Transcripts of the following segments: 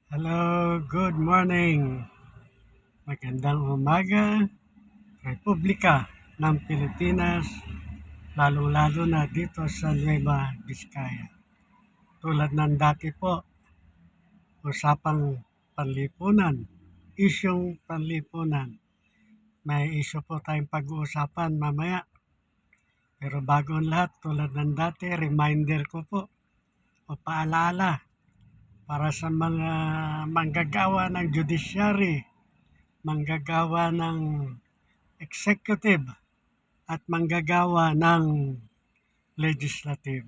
Hello, good morning. Magandang umaga, Republika ng Pilipinas, lalo-lalo na dito sa Nueva Vizcaya. Tulad ng dati po, usapang panlipunan, isyong panlipunan. May isyu po tayong pag-uusapan mamaya. Pero bago ang lahat, tulad ng dati, reminder ko po o paalala para sa mga manggagawa ng judiciary, manggagawa ng executive at manggagawa ng legislative.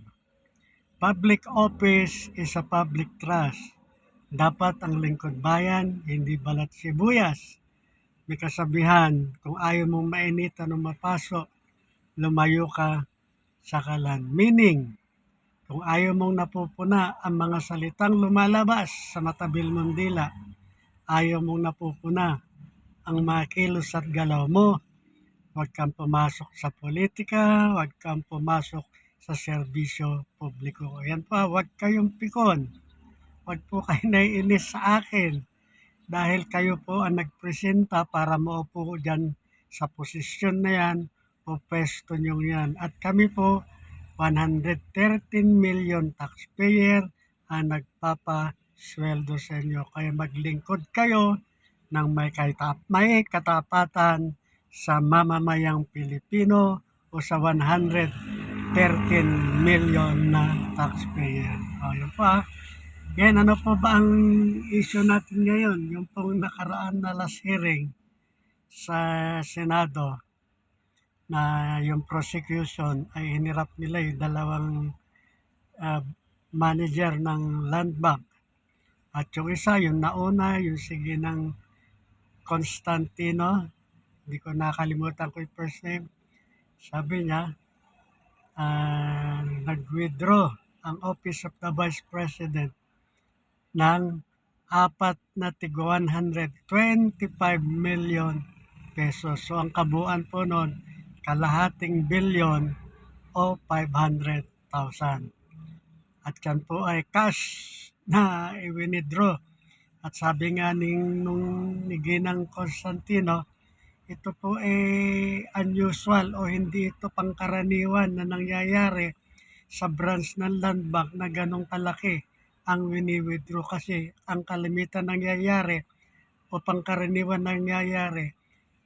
Public office is a public trust. Dapat ang lingkod bayan, hindi balat sibuyas. May kasabihan, kung ayaw mong mainitan o mapasok, lumayo ka sa kalan. Meaning, kung ayaw mong napupuna ang mga salitang lumalabas sa matabil mong dila, ayaw mong napupuna ang mga kilos at galaw mo, huwag kang pumasok sa politika, huwag kang pumasok sa serbisyo publiko. Ayan pa, huwag kayong pikon. Huwag po kayo naiinis sa akin dahil kayo po ang nagpresenta para maupo dyan sa posisyon na yan o pwesto nyo yan. At kami po, 113 million taxpayer ang nagpapasweldo sa inyo. Kaya maglingkod kayo ng may katapatan sa mamamayang Pilipino o sa 113 million na taxpayer. O, yun po. Yan, ano po ba ang issue natin ngayon? Yung pong nakaraan na last hearing sa Senado na yung prosecution ay hinirap nila yung dalawang ah, manager ng Land Bank. At yung isa, yung nauna, yung sige ng Constantino, hindi ko nakalimutan ko yung first name, sabi niya, nag-withdraw ang Office of the Vice President ng apat na tig 125 million pesos. So ang kabuuan po noon, kalahating bilyon o 500,000. At yan po ay cash na i-withdraw. At sabi nga ni Ginang Constantino, ito po unusual o hindi ito pangkaraniwan na nangyayari sa branch ng Land Bank na ganong kalaki ang wini-withdraw kasi ang kalimitan nangyayari o pangkaraniwan nangyayari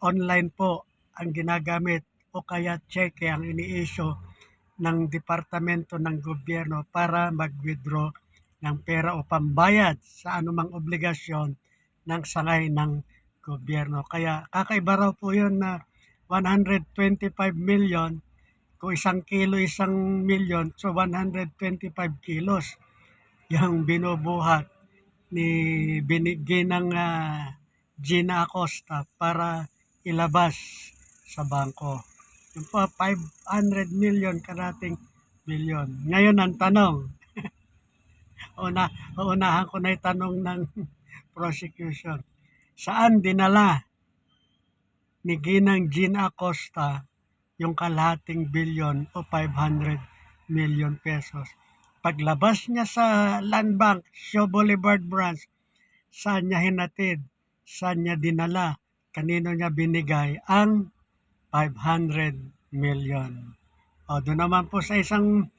online po ang ginagamit o kaya cheque ang ini-issue ng departamento ng gobyerno para mag-withdraw ng pera o pambayad sa anumang obligasyon ng sangay ng gobyerno. Kaya kakaiba raw po yun na 125 million, kung isang kilo, isang milyon, so 125 kilos yung binubuhat ni binigyan ng Gina Acosta para ilabas sa bangko. Yung po, 500 million karating bilyon. Ngayon ang tanong, uunahan ko na yung tanong ng prosecution. Saan dinala ni Ginang Jean Acosta yung kalahating bilyon o 500 million pesos? Paglabas niya sa Land Bank, Shaw Boulevard Branch, saan niya hinatid? Saan niya dinala? Kanino niya binigay ang 500 million? O, doon naman po sa isang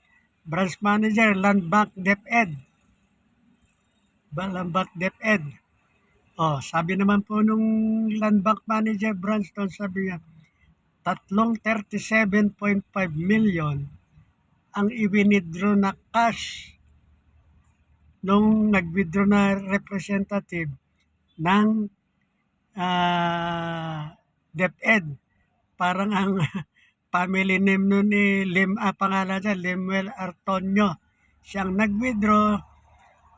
branch manager, Land Bank DepEd. Land Bank DepEd. O, sabi naman po nung Land Bank Manager branch doon, sabi niya, tatlong 37.5 million ang i-withdraw na cash nung nag-withdraw na representative ng DepEd. Parang ang family name nun ni pangalan niya, Lemuel Artonio. Siyang nag-withdraw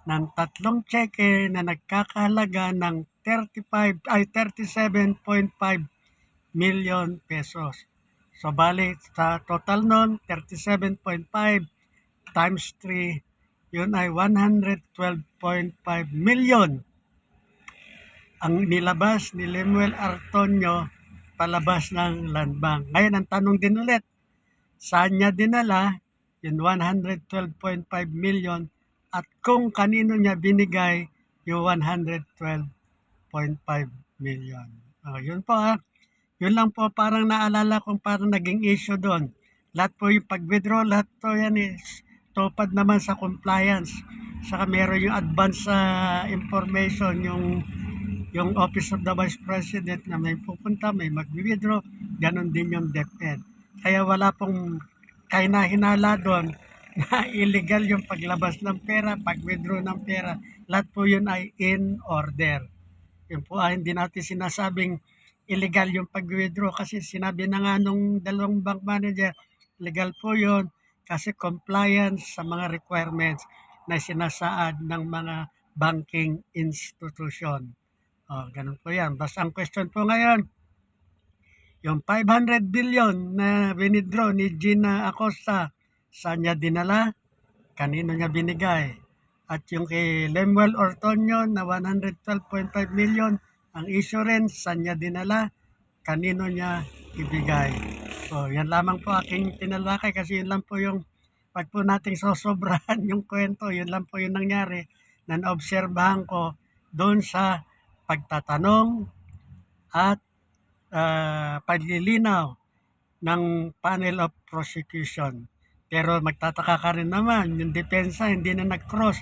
ng tatlong cheque na nagkakahalaga ng 37.5 million pesos. So bali sa total nun, 37.5 times 3, yun ay 112.5 million ang nilabas ni Lemuel Artonio palabas ng Land Bank. Ngayon ang tanong din ulit, saan niya dinala yung 112.5 million at kung kanino niya binigay yung 112.5 million. Yun po Yun lang po parang naalala kong parang naging issue doon. Lahat po yung pag-withdraw, lahat po yan is tupad naman sa compliance. Saka meron yung advance information, yung Office of the Vice President na may pupunta, may mag-withdraw, ganon din yung DepEd. Kaya wala pong kainahinala doon na illegal yung paglabas ng pera, pag-withdraw ng pera. Lahat po yun ay in order. Yun po hindi natin sinasabing illegal yung pag-withdraw kasi sinabi na nga nung dalawang bank manager, legal po yun kasi compliance sa mga requirements na sinasaad ng mga banking institution. Ganun po yan. Basta ang question po ngayon, yung 500 billion na withdraw ni Gina Acosta, saan niya dinala? Kanino niya binigay? At yung kay Lemuel Ortonio na 112.5 million, ang issue rin, saan niya dinala? Kanino niya ibigay? So, yan lamang po aking tinalakay kasi yun lang po yung pag po nating sosobrahan yung kwento, yun lang po yung nangyari na naobserbahan ko doon sa pagtatanong at paglilinaw ng panel of prosecution. Pero magtataka ka rin naman, yung depensa hindi na nag-cross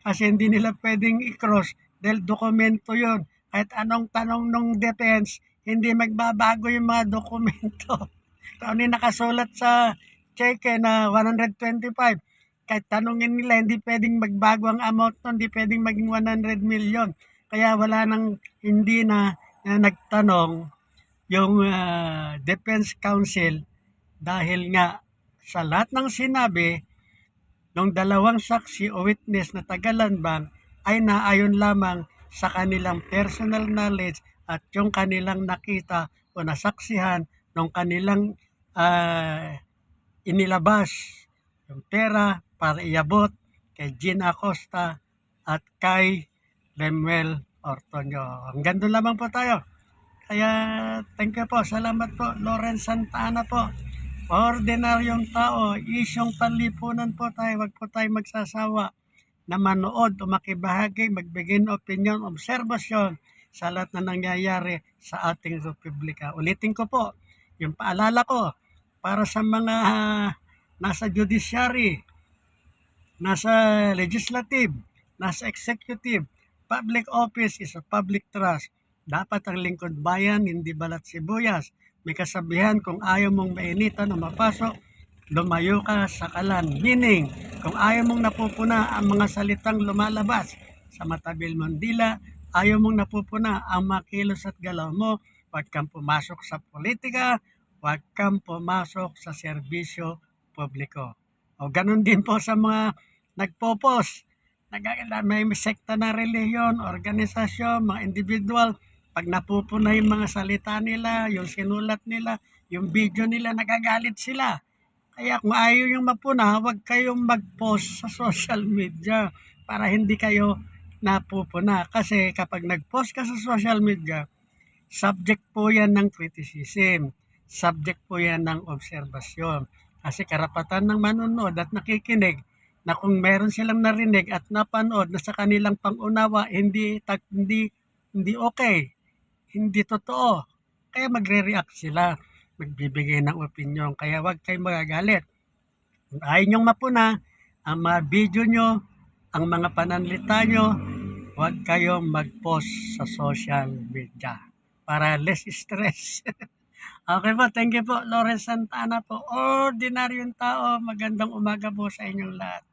kasi hindi nila pwedeng i-cross dahil dokumento yon. Kahit anong tanong ng defense, hindi magbabago yung mga dokumento. Kung ano yung nakasulat sa cheque na 125, kahit tanongin nila, hindi pwedeng magbago ang amount nun, hindi pwedeng maging 100 million. Kaya wala nang hindi na nagtanong yung Defense Council dahil nga sa lahat ng sinabi ng dalawang saksi o witness na taga-Lanbang ay naayon lamang sa kanilang personal knowledge at yung kanilang nakita o nasaksihan ng kanilang inilabas yung pera para iabot kay Gina Acosta at kay Lemuel Ortonio. Hanggang doon lamang po tayo. Kaya thank you po. Salamat po. Lawrence Santa Ana po. Ordinaryong tao, isyong panlipunan po tayo. Huwag po tayo magsasawa na manood o makibahagi, magbigay ng opinion, obserbasyon sa lahat na nangyayari sa ating republika. Ulitin ko po, yung paalala ko para sa mga nasa judiciary, nasa legislative, nasa executive, public office is a public trust. Dapat ang lingkod bayan, hindi balat sibuyas. May kasabihan, kung ayaw mong mainitan o mapasok, lumayo ka sa kalan. Meaning, kung ayaw mong napupuna ang mga salitang lumalabas sa matabil mong dila, ayaw mong napupuna ang makilos at galaw mo, huwag kang pumasok sa politika, huwag kang pumasok sa serbisyo publiko. O ganun din po sa mga nagpo-post. May sekta na reliyon, organisasyon, mga individual, pag napupuna yung mga salita nila, yung sinulat nila, yung video nila, nagagalit sila. Kaya kung ayaw yung mapuna, huwag kayong mag-post sa social media para hindi kayo napupuna. Kasi kapag nag-post ka sa social media, subject po yan ng criticism. Subject po yan ng obserbasyon. Kasi karapatan ng manonood at nakikinig na kung meron silang narinig at napanood na sa kanilang pangunawa, hindi okay, hindi totoo. Kaya magre-react sila, magbibigay ng opinion. Kaya huwag kayong magagalit. Kung ayaw nyong mapuna, ang mga video nyo, ang mga pananalita nyo, huwag kayong mag-post sa social media para less stress. Okay po, thank you po. Lawrence Santa Ana po. Ordinaryong tao, magandang umaga po sa inyong lahat.